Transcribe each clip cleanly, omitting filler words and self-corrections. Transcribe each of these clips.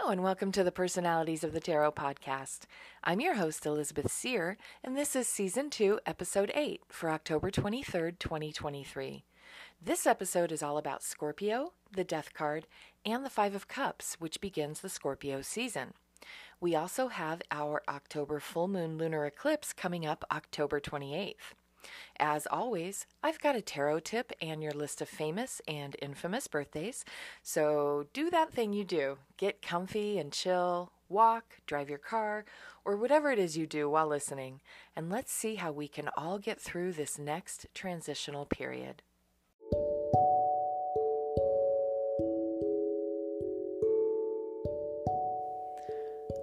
Hello and welcome to the Personalities of the Tarot podcast. I'm your host, Elizabeth Seer, and this is Season 2, Episode 8 for October 23rd, 2023. This episode is all about Scorpio, the Death card, and the Five of Cups, which begins the Scorpio season. We also have our October full moon lunar eclipse coming up October 28th. As always, I've got a tarot tip and your list of famous and infamous birthdays, so do that thing you do. Get comfy and chill, walk, drive your car, or whatever it is you do while listening, and let's see how we can all get through this next transitional period.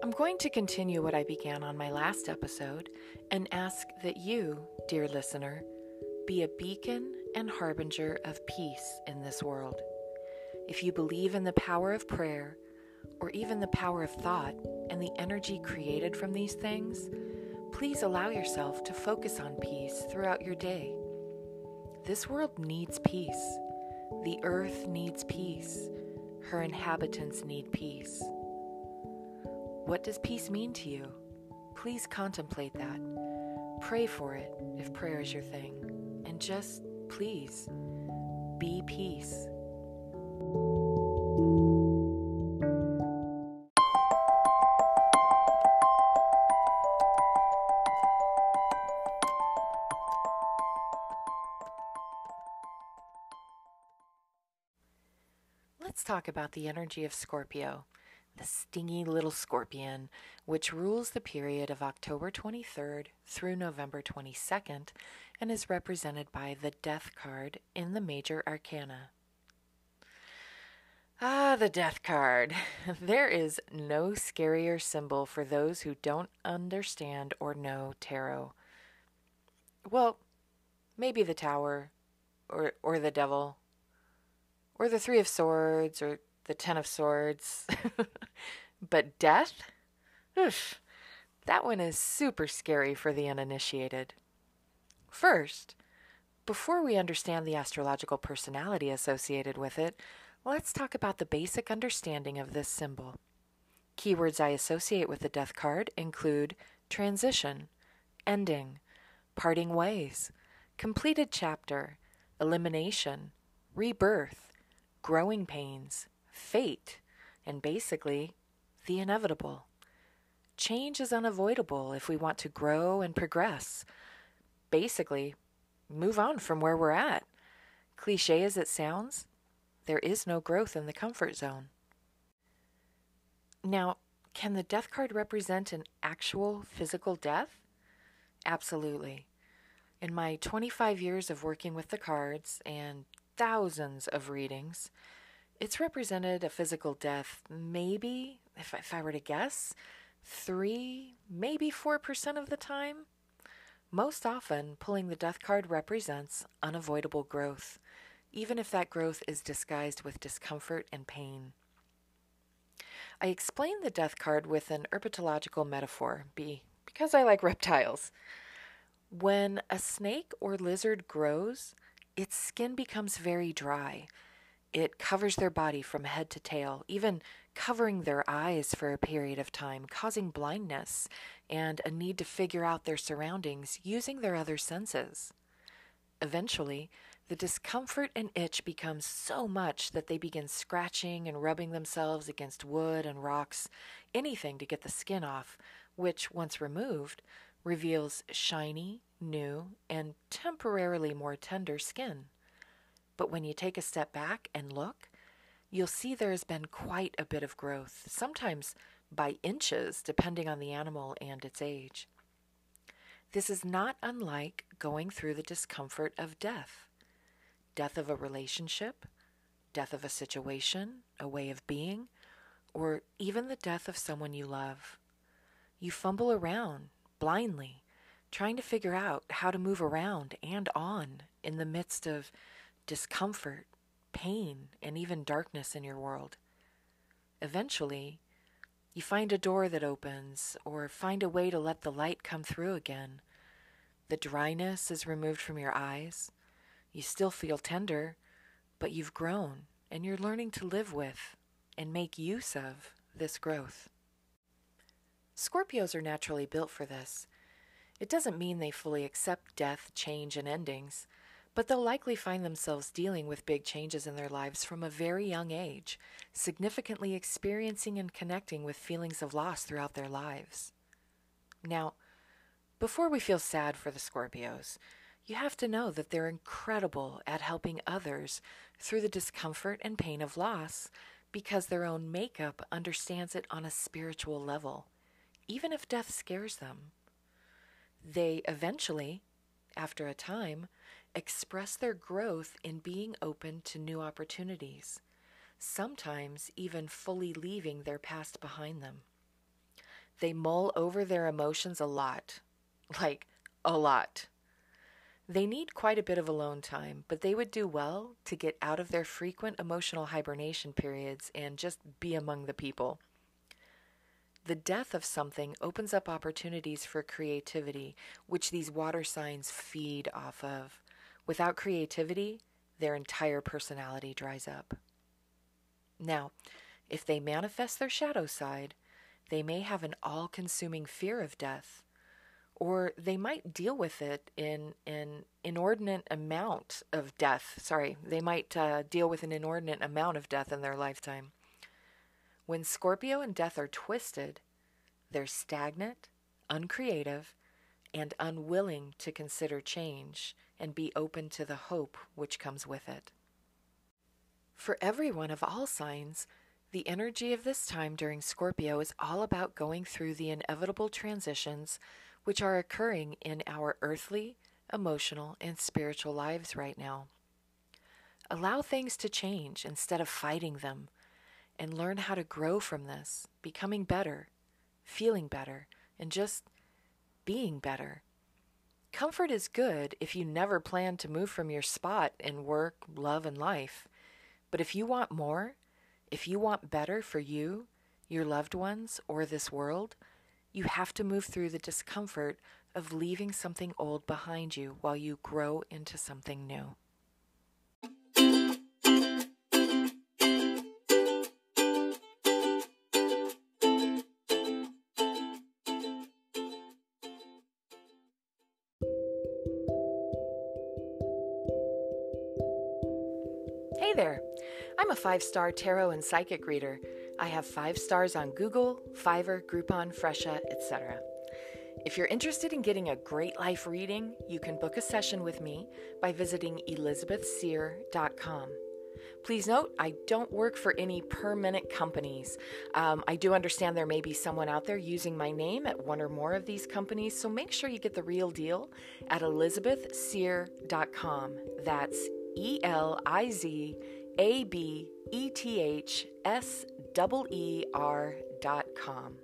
I'm going to continue what I began on my last episode and ask that you, dear listener, be a beacon and harbinger of peace in this world. If you believe in the power of prayer, or even the power of thought and the energy created from these things, please allow yourself to focus on peace throughout your day. This world needs peace. The earth needs peace. Her inhabitants need peace. What does peace mean to you? Please contemplate that. Pray for it if prayer is your thing. And just, please, be peace. Let's talk about the energy of Scorpio, the stingy little scorpion, which rules the period of October 23rd through November 22nd and is represented by the Death card in the major arcana. The Death card. There is no scarier symbol for those who don't understand or know tarot. Well, maybe the Tower, or the Devil, or the Three of Swords, or the Ten of Swords. But death? Oof, that one is super scary for the uninitiated. First, before we understand the astrological personality associated with it, let's talk about the basic understanding of this symbol. Keywords I associate with the Death card include transition, ending, parting ways, completed chapter, elimination, rebirth, growing pains, fate, and basically, the inevitable. Change is unavoidable if we want to grow and progress. Basically, move on from where we're at. Cliche as it sounds, there is no growth in the comfort zone. Now, can the Death card represent an actual physical death? Absolutely. In my 25 years of working with the cards and thousands of readings, it's represented a physical death maybe, if I were to guess, 3, maybe 4% of the time. Most often, pulling the Death card represents unavoidable growth, even if that growth is disguised with discomfort and pain. I explain the Death card with an herpetological metaphor, because I like reptiles. When a snake or lizard grows, its skin becomes very dry. It covers their body from head to tail, even covering their eyes for a period of time, causing blindness and a need to figure out their surroundings using their other senses. Eventually, the discomfort and itch becomes so much that they begin scratching and rubbing themselves against wood and rocks, anything to get the skin off, which, once removed, reveals shiny, new, and temporarily more tender skin. But when you take a step back and look, you'll see there has been quite a bit of growth, sometimes by inches, depending on the animal and its age. This is not unlike going through the discomfort of death. Death of a relationship, death of a situation, a way of being, or even the death of someone you love. You fumble around, blindly, trying to figure out how to move around and on in the midst of discomfort, pain, and even darkness in your world. Eventually, you find a door that opens or find a way to let the light come through again. The dryness is removed from your eyes. You still feel tender, but you've grown and you're learning to live with and make use of this growth. Scorpios are naturally built for this. It doesn't mean they fully accept death, change, and endings, but they'll likely find themselves dealing with big changes in their lives from a very young age, significantly experiencing and connecting with feelings of loss throughout their lives. Now, before we feel sad for the Scorpios, you have to know that they're incredible at helping others through the discomfort and pain of loss because their own makeup understands it on a spiritual level, even if death scares them. They eventually, after a time, express their growth in being open to new opportunities, sometimes even fully leaving their past behind them. They mull over their emotions a lot, like a lot. They need quite a bit of alone time, but they would do well to get out of their frequent emotional hibernation periods and just be among the people. The death of something opens up opportunities for creativity, which these water signs feed off of. Without creativity, their entire personality dries up. Now, if they manifest their shadow side, they may have an all-consuming fear of death, or they might deal with it in an inordinate amount of death. They might deal with an inordinate amount of death in their lifetime. When Scorpio and death are twisted, they're stagnant, uncreative, and unwilling to consider change and be open to the hope which comes with it. For everyone of all signs, the energy of this time during Scorpio is all about going through the inevitable transitions which are occurring in our earthly, emotional, and spiritual lives right now. Allow things to change instead of fighting them, and learn how to grow from this, becoming better, feeling better, and just being better. Comfort is good if you never plan to move from your spot in work, love, and life. But if you want more, if you want better for you, your loved ones, or this world, you have to move through the discomfort of leaving something old behind you while you grow into something new. Hey there! I'm a 5-star tarot and psychic reader. I have 5 stars on Google, Fiverr, Groupon, Fresha, etc. If you're interested in getting a great life reading, you can book a session with me by visiting elizabethseer.com. Please note, I don't work for any permanent companies. I do understand there may be someone out there using my name at one or more of these companies, so make sure you get the real deal at elizabethseer.com. That's ELIZABETHSEER.com.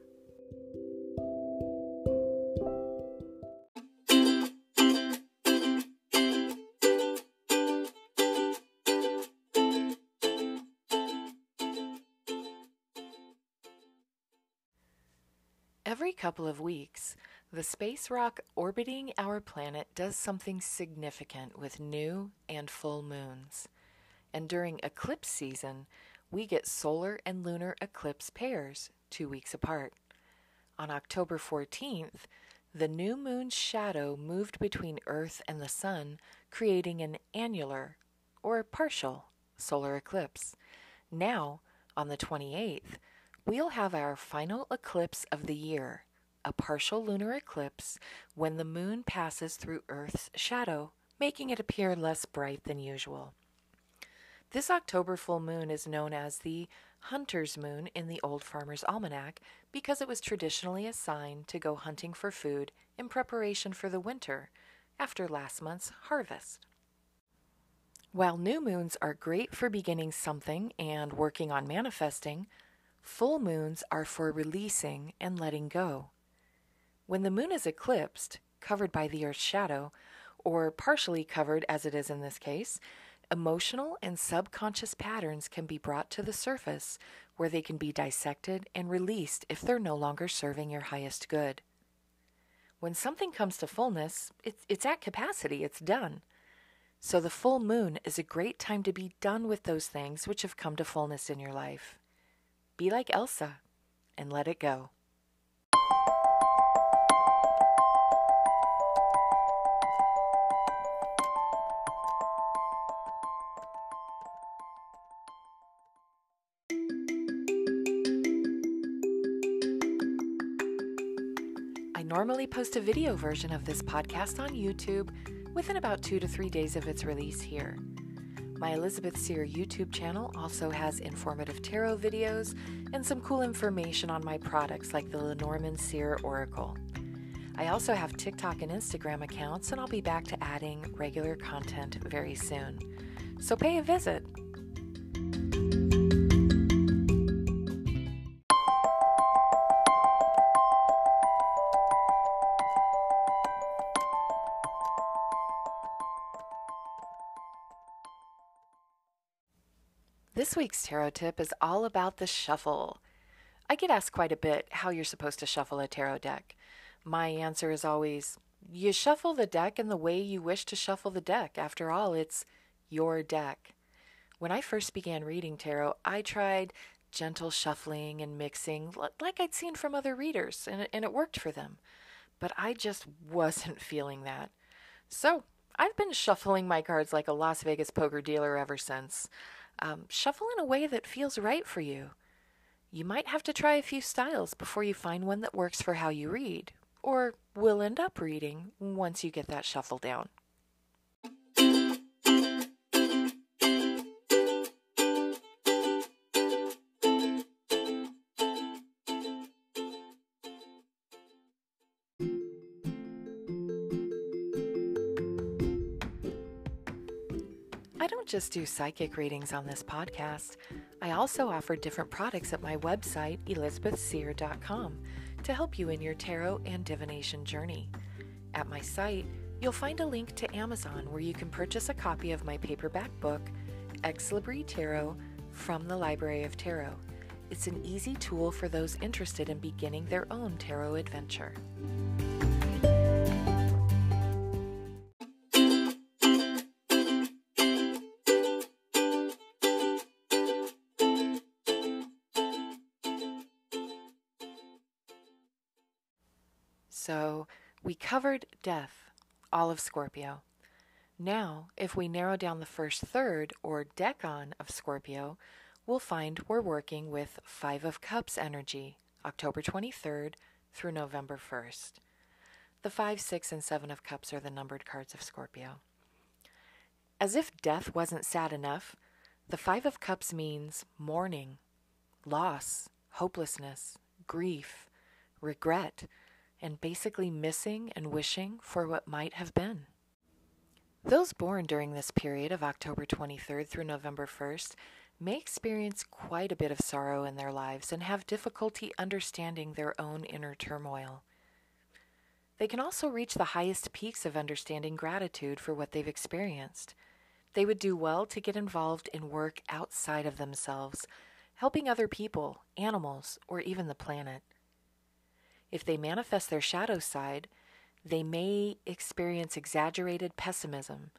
Every couple of weeks, the space rock orbiting our planet does something significant with new and full moons. And during eclipse season, we get solar and lunar eclipse pairs 2 weeks apart. On October 14th, the new moon's shadow moved between Earth and the Sun, creating an annular, or partial, solar eclipse. Now, on the 28th, we'll have our final eclipse of the year, a partial lunar eclipse, when the moon passes through Earth's shadow, making it appear less bright than usual. This October full moon is known as the Hunter's Moon in the Old Farmer's Almanac because it was traditionally assigned to go hunting for food in preparation for the winter after last month's harvest. While new moons are great for beginning something and working on manifesting, full moons are for releasing and letting go. When the moon is eclipsed, covered by the Earth's shadow, or partially covered as it is in this case, emotional and subconscious patterns can be brought to the surface where they can be dissected and released if they're no longer serving your highest good. When something comes to fullness, it's at capacity, it's done. So the full moon is a great time to be done with those things which have come to fullness in your life. Be like Elsa. and let it go. I normally post a video version of this podcast on YouTube within about 2 to 3 days of its release here. My Elizabeth Seer YouTube channel also has informative tarot videos and some cool information on my products like the Lenormand Seer Oracle. I also have TikTok and Instagram accounts, and I'll be back to adding regular content very soon. So pay a visit. This week's tarot tip is all about the shuffle. I get asked quite a bit how you're supposed to shuffle a tarot deck. My answer is always, you shuffle the deck in the way you wish to shuffle the deck. After all, it's your deck. When I first began reading tarot, I tried gentle shuffling and mixing like I'd seen from other readers, and it worked for them. But I just wasn't feeling that. So I've been shuffling my cards like a Las Vegas poker dealer ever since. Shuffle in a way that feels right for you. You might have to try a few styles before you find one that works for how you read, or will end up reading once you get that shuffle down. I don't just do psychic readings on this podcast. I also offer different products at my website, elizabethseer.com, to help you in your tarot and divination journey. At my site, you'll find a link to Amazon where you can purchase a copy of my paperback book, Ex Libri Tarot, from the Library of Tarot. It's an easy tool for those interested in beginning their own tarot adventure. So we covered death, all of Scorpio. Now, if we narrow down the first third or decan of Scorpio, we'll find we're working with Five of Cups energy, October 23rd through November 1st. The 5, 6, and 7 of Cups are the numbered cards of Scorpio. As if death wasn't sad enough, the 5 of Cups means mourning, loss, hopelessness, grief, regret, and basically missing and wishing for what might have been. Those born during this period of October 23rd through November 1st may experience quite a bit of sorrow in their lives and have difficulty understanding their own inner turmoil. They can also reach the highest peaks of understanding gratitude for what they've experienced. They would do well to get involved in work outside of themselves, helping other people, animals, or even the planet. If they manifest their shadow side, they may experience exaggerated pessimism,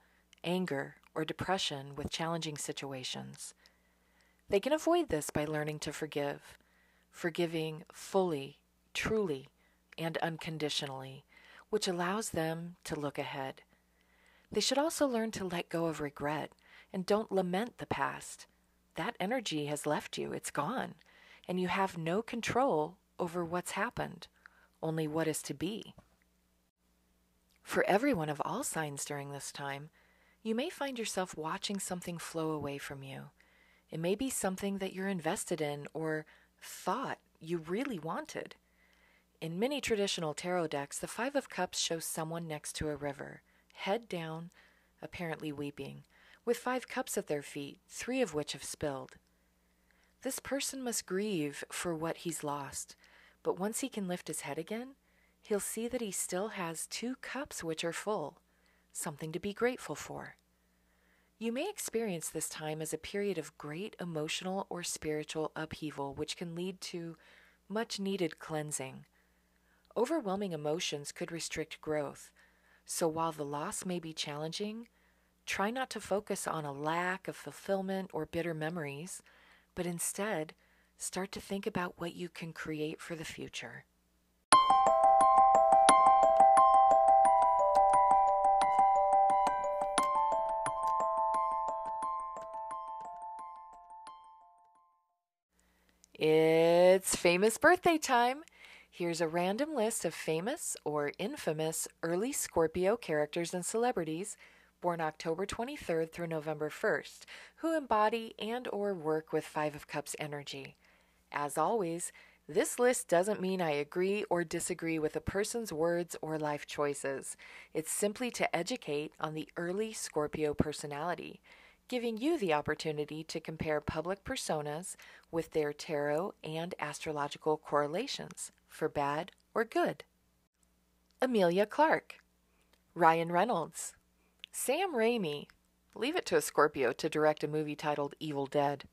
anger, or depression with challenging situations. They can avoid this by learning to forgive, forgiving fully, truly, and unconditionally, which allows them to look ahead. They should also learn to let go of regret and don't lament the past. That energy has left you, it's gone, and you have no control over what's happened, only what is to be. For everyone of all signs during this time, you may find yourself watching something flow away from you. It may be something that you're invested in or thought you really wanted. In many traditional tarot decks, the 5 of Cups shows someone next to a river, head down, apparently weeping, with 5 cups at their feet, 3 of which have spilled. This person must grieve for what he's lost, but once he can lift his head again, he'll see that he still has 2 cups which are full, something to be grateful for. You may experience this time as a period of great emotional or spiritual upheaval, which can lead to much-needed cleansing. Overwhelming emotions could restrict growth, so while the loss may be challenging, try not to focus on a lack of fulfillment or bitter memories, but instead start to think about what you can create for the future. It's famous birthday time. Here's a random list of famous or infamous early Scorpio characters and celebrities born October 23rd through November 1st, who embody and or work with Five of Cups energy. As always, this list doesn't mean I agree or disagree with a person's words or life choices. It's simply to educate on the early Scorpio personality, giving you the opportunity to compare public personas with their tarot and astrological correlations, for bad or good. Emilia Clarke, Ryan Reynolds, Sam Raimi, leave it to a Scorpio to direct a movie titled Evil Dead.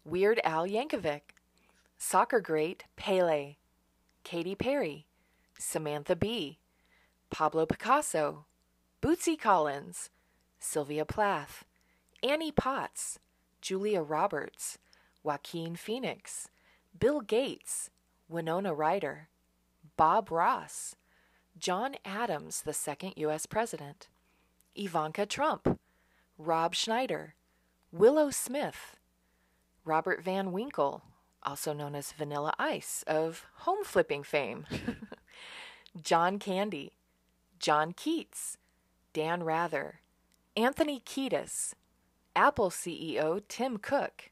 Weird Al Yankovic, soccer great Pele, Katy Perry, Samantha Bee, Pablo Picasso, Bootsy Collins, Sylvia Plath, Annie Potts, Julia Roberts, Joaquin Phoenix, Bill Gates, Winona Ryder, Bob Ross, John Adams, the second U.S. President, Ivanka Trump, Rob Schneider, Willow Smith, Robert Van Winkle, also known as Vanilla Ice of home flipping fame, John Candy, John Keats, Dan Rather, Anthony Kiedis, Apple CEO Tim Cook,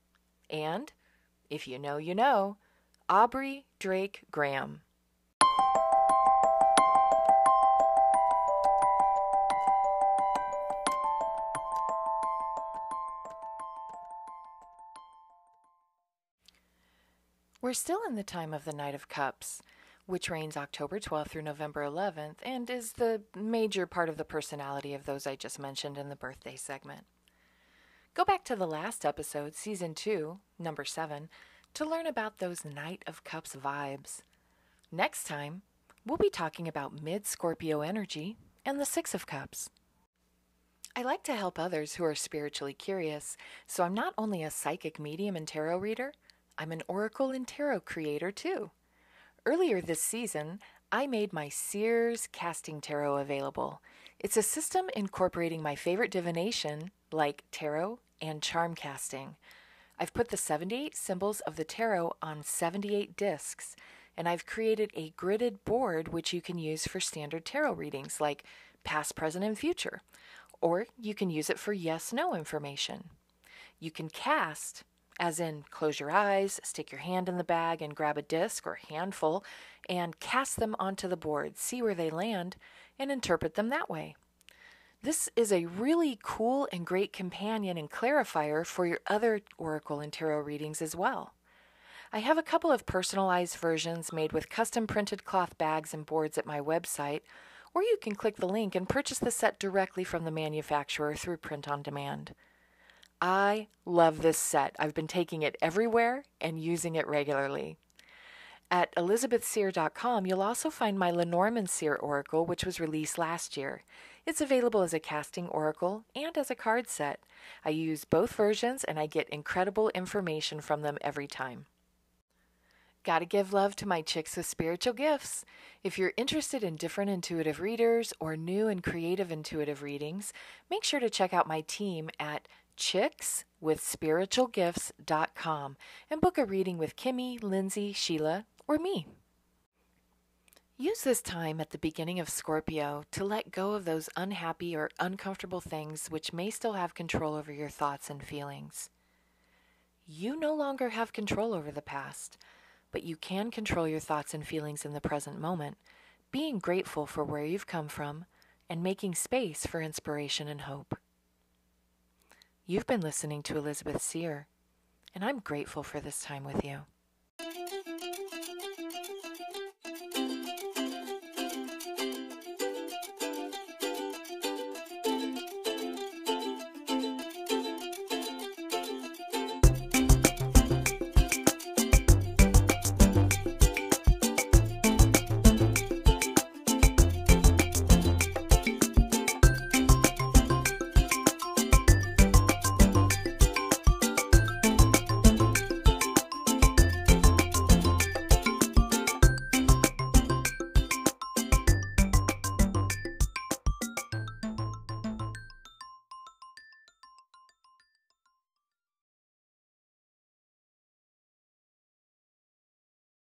and, if you know, you know, Aubrey Drake Graham. We're still in the time of the Knight of Cups, which reigns October 12th through November 11th and is the major part of the personality of those I just mentioned in the birthday segment. Go back to the last episode, Season 2, Number 7, to learn about those Knight of Cups vibes. Next time, we'll be talking about mid-Scorpio energy and the Six of Cups. I like to help others who are spiritually curious, so I'm not only a psychic medium and tarot reader, I'm an oracle and tarot creator too. Earlier this season, I made my Seer's Casting Tarot available. It's a system incorporating my favorite divination, like tarot and charm casting. I've put the 78 symbols of the tarot on 78 discs, and I've created a gridded board which you can use for standard tarot readings like past, present, and future, or you can use it for yes-no information. You can cast, as in close your eyes, stick your hand in the bag and grab a disc or handful and cast them onto the board, see where they land, and interpret them that way. This is a really cool and great companion and clarifier for your other oracle and tarot readings as well. I have a couple of personalized versions made with custom printed cloth bags and boards at my website, or you can click the link and purchase the set directly from the manufacturer through print on demand. I love this set. I've been taking it everywhere and using it regularly. At elizabethseer.com, you'll also find my Lenormand Seer Oracle, which was released last year. It's available as a casting oracle and as a card set. I use both versions and I get incredible information from them every time. Gotta give love to my chicks with spiritual gifts. If you're interested in different intuitive readers or new and creative intuitive readings, make sure to check out my team at chickswithspiritualgifts.com and book a reading with Kimmy, Lindsay, Sheila, or me. Use this time at the beginning of Scorpio to let go of those unhappy or uncomfortable things which may still have control over your thoughts and feelings. You no longer have control over the past, but you can control your thoughts and feelings in the present moment, being grateful for where you've come from and making space for inspiration and hope. You've been listening to Elizabeth Seer, and I'm grateful for this time with you.